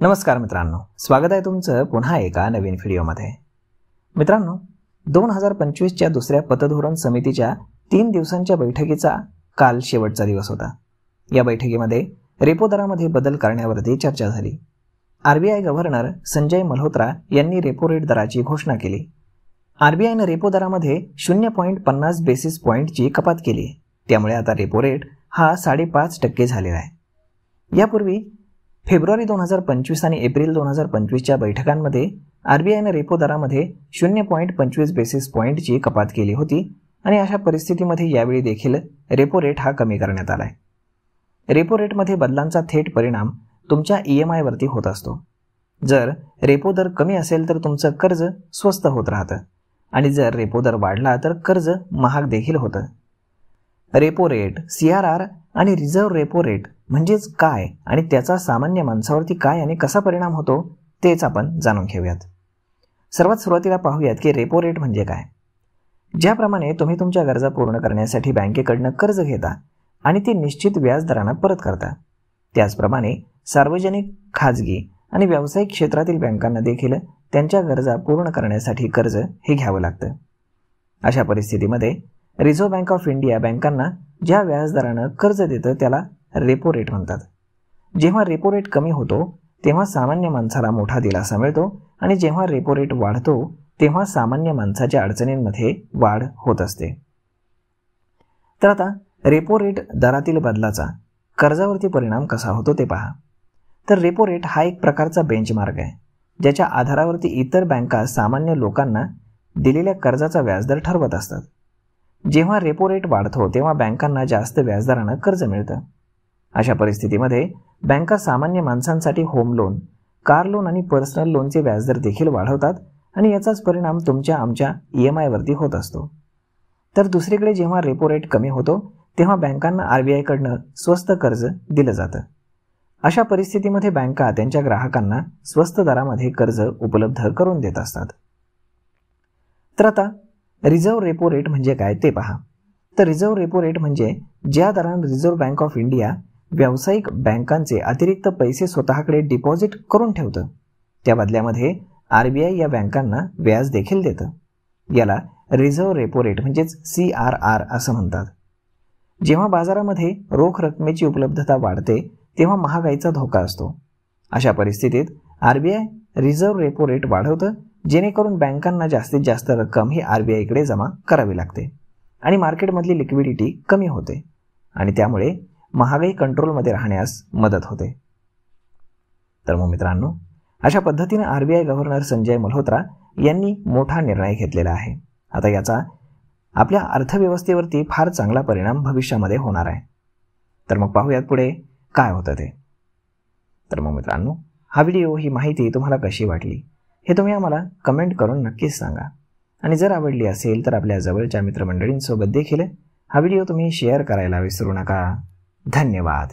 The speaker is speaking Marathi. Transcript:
नमस्कार मित्रांनो, स्वागत आहे तुमचं पुन्हा एका नवीन व्हिडिओमध्ये। मित्रांनो, 2025च्या दुसऱ्या पतधोरण समितीच्या 3 दिवसांच्या बैठकीचा काल शेवटचा दिवस होता। या बैठकीमध्ये रेपो दरामध्ये बदल करण्यावरती चर्चा झाली। आरबीआय गव्हर्नर संजय मल्होत्रा यांनी रेपो रेट दराची घोषणा केली। आरबीआयने रेपो दरामध्ये 0.50 बेसिस पॉइंटची कपात केली। त्यामुळे आता रेपो रेट हा 5.5% झालेला आहे। यापूर्वी फेब्रुवारी 2025 आणि एप्रिल 2025च्या बैठकांमध्ये आरबीआयने रेपो दरामध्ये 0.25 बेसिस पॉइंटची कपात केली होती आणि अशा परिस्थितीमध्ये यावेळी देखील रेपो रेट हा कमी करण्यात आलाय। रेपो रेटमध्ये बदलांचा थेट परिणाम तुमच्या EMI वरती होत असतो। जर रेपो दर कमी असेल तर तुमचं कर्ज स्वस्त होत राहतं आणि जर रेपो दर वाढला तर कर्ज महाग देखील होतं। रेपो रेट, CRR आणि रिझर्व्ह रेपो रेट म्हणजेच काय आणि त्याचा सामान्य माणसावरती काय आणि कसा परिणाम होतो तेच आपण जाणून घेऊयात। सर्वात सुरुवातीला पाहूयात की रेपो रेट म्हणजे काय। ज्याप्रमाणे तुम्ही तुमच्या गरजा पूर्ण करण्यासाठी बँकेकडून कर्ज घेता आणि ते निश्चित व्याज दराने परत करता, त्याचप्रमाणे सार्वजनिक, खाजगी आणि व्यावसायिक क्षेत्रातील बँकांना देखील त्यांच्या गरजा पूर्ण करण्यासाठी कर्ज हे घ्यावं लागतं। अशा परिस्थितीमध्ये रिझर्व्ह बँक ऑफ इंडिया बँकांना ज्या व्याजदराने कर्ज देतं त्याला रेपो रेट म्हणतात। जेव्हा रेपो रेट कमी होतो तेव्हा सामान्य माणसाला मोठा दिलासा मिळतो आणि जेव्हा रेपो रेट वाढतो तेव्हा सामान्य माणसाच्या अडचणींमध्ये वाढ होत असते। तर आता रेपो रेट दरातील बदलाचा कर्जावरती परिणाम कसा होतो ते पहा। तर रेपो रेट हा एक प्रकारचा बेंचमार्क आहे, ज्याच्या आधारावरती इतर बँका सामान्य लोकांना दिलेल्या कर्जाचा व्याजदर ठरवत असतात। जेव्हा रेपो रेट वाढतो तेव्हा बँकांना जास्त व्याजदराने कर्ज मिळतं। अशा परिस्थितीमध्ये बँका सामान्य माणसांसाठी होम लोन, कार लोन आणि पर्सनल लोनचे व्याजदर देखील वाढवतात आणि याचाच परिणाम तुमच्या आमच्या EMI वरती होत असतो। तर दुसरीकडे जेव्हा रेपो रेट कमी होतो तेव्हा बँकांना RBI कडून स्वस्त कर्ज दिलं जातं। अशा परिस्थितीमध्ये बँका त्यांच्या ग्राहकांना स्वस्त दरामध्ये कर्ज उपलब्ध करून देत असतात। तर आता रिझर्व्ह रेपो रेट म्हणजे काय ते पहा। तर रिझर्व्ह रेपो रेट म्हणजे ज्या दराने रिझर्व्ह बँक ऑफ इंडिया व्यावसायिक बँकांचे अतिरिक्त पैसे स्वतःकडे डिपॉझिट करून ठेवतं, त्या बदल्यामध्ये RBI या बँकांना व्याज देखील देतं। याला रिझर्व्ह रेपो रेट म्हणजेच CRR असं म्हणतात। जेव्हा बाजारामध्ये रोख रकमेची उपलब्धता वाढते तेव्हा महागाईचा धोका असतो। अशा परिस्थितीत RBI रिझर्व्ह रेपो रेट वाढवतं, जेणेकरून बँकांना जास्तीत जास्त रक्कम ही RBI कडे जमा करावी लागते आणि मार्केटमधली लिक्विडिटी कमी होते आणि त्यामुळे महागाई कंट्रोलमध्ये राहण्यास मदत होते। तर मग मित्रांनो, अशा पद्धतीने RBI गव्हर्नर संजय मल्होत्रा यांनी मोठा निर्णय घेतलेला आहे। आता याचा आपल्या अर्थव्यवस्थेवरती फार चांगला परिणाम भविष्यामध्ये होणार आहे। तर मग पाहूयात पुढे काय होतं ते। तर मग मित्रांनो, हा व्हिडिओ, ही माहिती तुम्हाला कशी वाटली हे तुम्ही आम्हाला कमेंट करून नक्कीच सांगा आणि जर आवडली असेल तर आपल्या जवळच्या मित्रमंडळींसोबत देखील हा व्हिडिओ तुम्ही शेअर करायला विसरू नका। धन्यवाद।